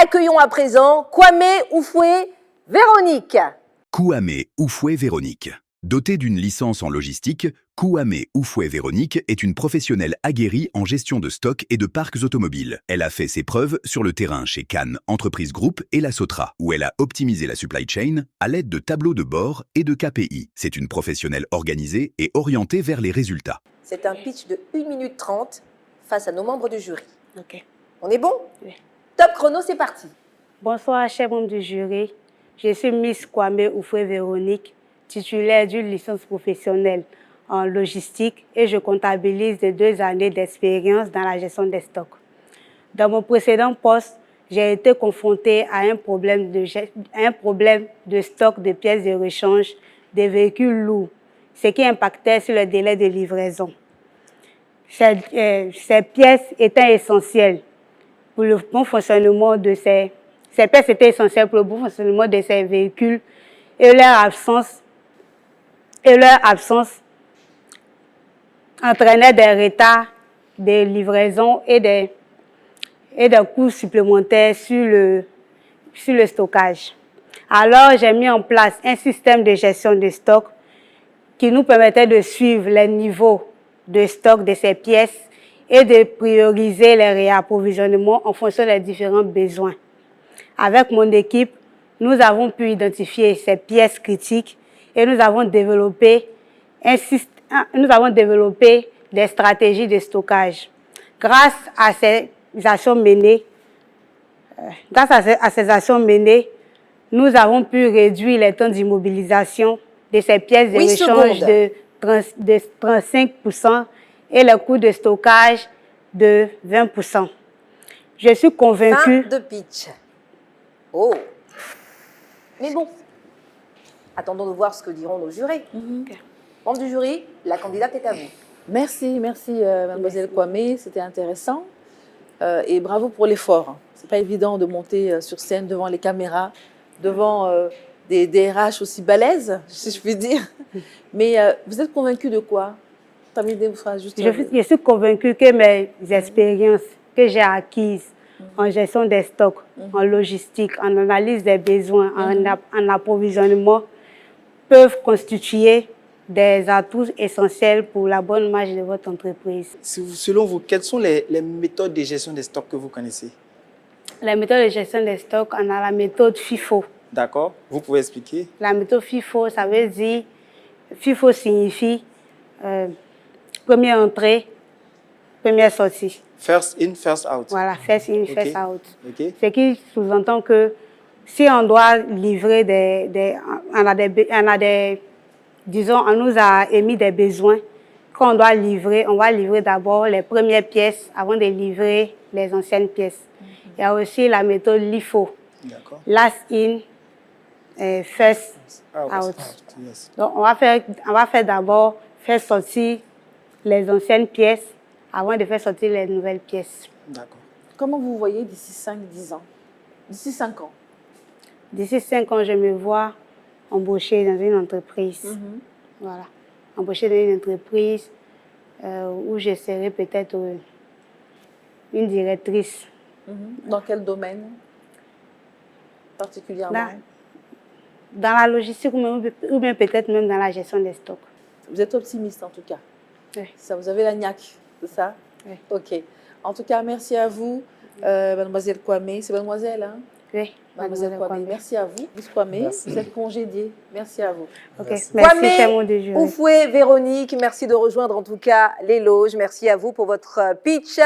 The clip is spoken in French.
Accueillons à présent Kwame Oufoué Véronique. Kwame Oufoué Véronique. Dotée d'une licence en logistique, Kwame Oufoué Véronique est une professionnelle aguerrie en gestion de stock et de parcs automobiles. Elle a fait ses preuves sur le terrain chez Cannes Entreprise Group et la Sotra, où elle a optimisé la supply chain à l'aide de tableaux de bord et de KPI. C'est une professionnelle organisée et orientée vers les résultats. C'est un pitch de 1 minute 30 face à nos membres du jury. Ok. On est bon? Oui. Top chrono, c'est parti. Bonsoir, chers membres du jury. Je suis Miss Kwame Oufoué Véronique, titulaire d'une licence professionnelle en logistique et je comptabilise de 2 années d'expérience dans la gestion des stocks. Dans mon précédent poste, j'ai été confrontée à un problème de stock de pièces de rechange des véhicules lourds, ce qui impactait sur le délai de livraison. Ces pièces étaient essentielles pour le bon fonctionnement de ces pièces étaient essentielles pour le bon fonctionnement de ces véhicules et leur absence entraînait des retards de livraison et des coûts supplémentaires sur le stockage. Alors, j'ai mis en place un système de gestion de stock qui nous permettait de suivre les niveaux de stock de ces pièces et de prioriser les réapprovisionnements en fonction des différents besoins. Avec mon équipe, nous avons pu identifier ces pièces critiques et nous avons développé des stratégies de stockage. Grâce à ces actions menées, nous avons pu réduire les temps d'immobilisation de ces pièces de rechange de 35% et le coût de stockage de 20%. Je suis convaincue... Fin de pitch. Oh. Mais bon, attendons de voir ce que diront nos jurés. Membre du jury, la candidate est à vous. Merci, mademoiselle Kwame, c'était intéressant. Et bravo pour l'effort. C'est pas évident de monter sur scène devant les caméras, devant des DRH aussi balèzes, si je puis dire. Mais vous êtes convaincue de quoi? Je suis convaincue que mes expériences que j'ai acquises en gestion des stocks, en logistique, en analyse des besoins, en approvisionnement, peuvent constituer des atouts essentiels pour la bonne marche de votre entreprise. Selon vous, quelles sont les méthodes de gestion des stocks que vous connaissez? La méthode de gestion des stocks, on a la méthode FIFO. D'accord. Vous pouvez expliquer? La méthode FIFO, ça veut dire, FIFO signifie première entrée, première sortie. First in, first out. Voilà, first in, first out. Okay. Ce qui sous-entend que si on doit livrer disons, on nous a émis des besoins. Quand on doit livrer, on va livrer d'abord les premières pièces avant de livrer les anciennes pièces. Il y a aussi la méthode LIFO. Last in, first out. Yes. Donc, on va faire d'abord faire sortir les anciennes pièces avant de faire sortir les nouvelles pièces. D'accord. Comment vous voyez d'ici 5-10 ans? D'ici 5 ans? D'ici 5 ans, je me vois embauchée dans une entreprise. Voilà. Embauchée dans une entreprise où je serai peut-être une directrice. Dans quel domaine particulièrement? Dans la logistique ou bien peut-être même dans la gestion des stocks. Vous êtes optimiste en tout cas? Oui. Ça, vous avez la niaque, c'est ça? Oui. Ok. En tout cas, merci à vous, mademoiselle Kwame. C'est mademoiselle, hein? Oui. Mademoiselle Kwame. Merci à vous. Miss Kwame, vous êtes congédiée. Merci à vous. Ok. Merci, cher monde du jury. Oufoué Véronique, merci de rejoindre en tout cas les loges. Merci à vous pour votre pitch.